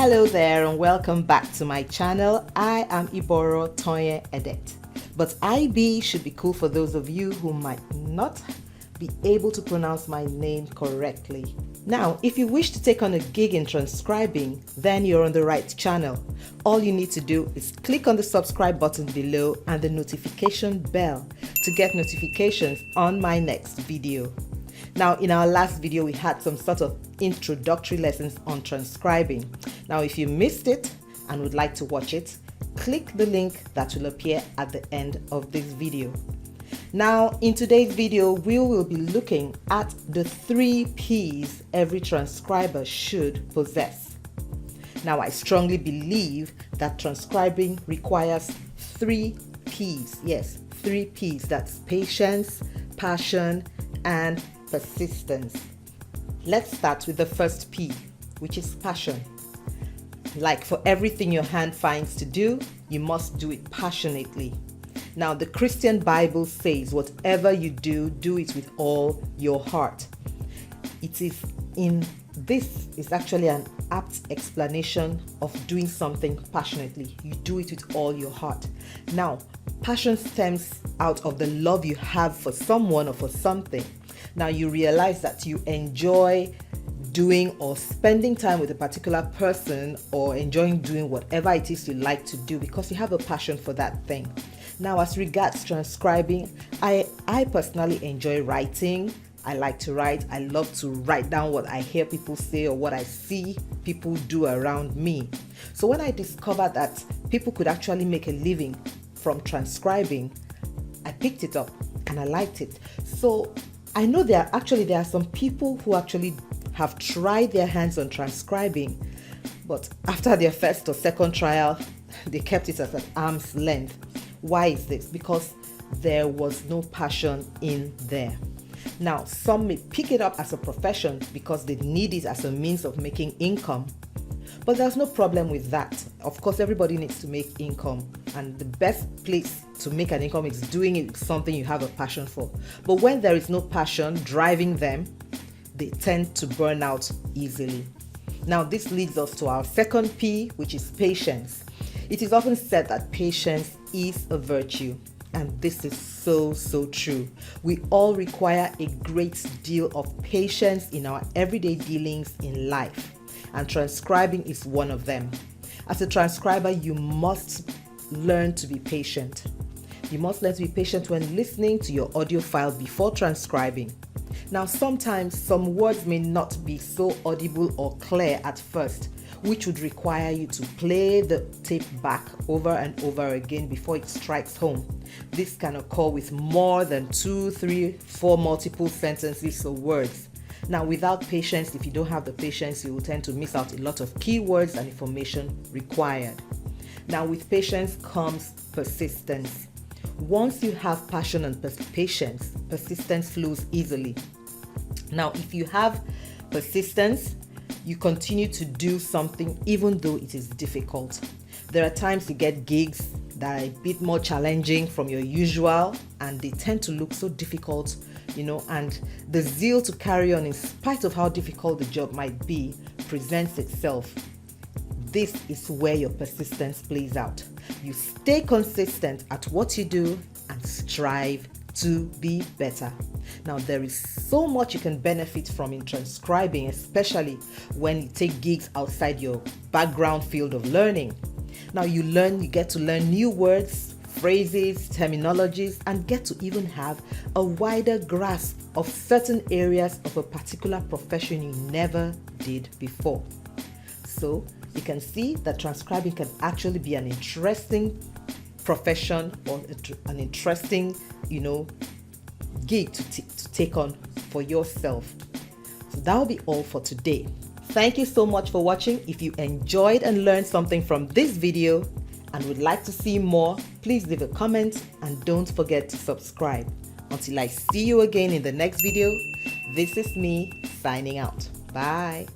Hello there and welcome back to my channel. I am Iboro Toye Edet, but IB should be cool for those of you who might not be able to pronounce my name correctly. Now, if you wish to take on a gig in transcribing, then you're on the right channel. All you need to do is click on the subscribe button below and the notification bell to get notifications on my next video. Now, in our last video, we had some sort of introductory lessons on transcribing. Now, if you missed it and would like to watch it, click the link that will appear at the end of this video. Now, in today's video, we will be looking at the 3 P's every transcriber should possess. Now, I strongly believe that transcribing requires 3 P's. Yes, 3 P's. That's patience, passion, and persistence. Let's start with the first P, which is passion. Like for everything your hand finds to do, you must do it passionately. Now, the Christian Bible says, whatever you do, do it with all your heart. This is actually an apt explanation of doing something passionately. You do it with all your heart. Now, passion stems out of the love you have for someone or for something. Now, you realize that you enjoy doing or spending time with a particular person or enjoying doing whatever it is you like to do because you have a passion for that thing. Now, as regards transcribing, I personally enjoy writing. I like to write. I love to write down what I hear people say or what I see people do around me. So when I discovered that people could actually make a living from transcribing, I picked it up and I liked it. So I know there are some people who actually have tried their hands on transcribing, but after their first or second trial, they kept it at an arm's length. Why is this? Because there was no passion in there. Now, some may pick it up as a profession because they need it as a means of making income, but there's no problem with that. Of course, everybody needs to make income, and the best place to make an income is doing it with something you have a passion for. But when there is no passion driving them, they tend to burn out easily. Now, this leads us to our second P, which is patience. It is often said that patience is a virtue, and this is so true. We all require a great deal of patience in our everyday dealings in life, and transcribing is one of them. As a transcriber, you must learn to be patient. You must learn to be patient when listening to your audio file before transcribing. Now, sometimes some words may not be so audible or clear at first, which would require you to play the tape back over and over again before it strikes home. This can occur with more than 2, 3, 4 multiple sentences or words. Now, without patience, if you don't have the patience, you will tend to miss out a lot of keywords and information required. Now, with patience comes persistence. Once you have passion and patience, persistence flows easily. Now, if you have persistence, you continue to do something even though it is difficult. There are times you get gigs that are a bit more challenging from your usual, and they tend to look so difficult, and the zeal to carry on in spite of how difficult the job might be presents itself. This is where your persistence plays out. You stay consistent at what you do and strive to be better. Now, there is so much you can benefit from in transcribing, especially when you take gigs outside your background field of learning. Now, you get to learn new words, phrases, terminologies, and get to even have a wider grasp of certain areas of a particular profession you never did before. So, you can see that transcribing can actually be an interesting profession or an interesting, gig to take on for yourself. So that will be all for today. Thank you so much for watching. If you enjoyed and learned something from this video and would like to see more, please leave a comment and don't forget to subscribe. Until I see you again in the next video, this is me signing out. Bye.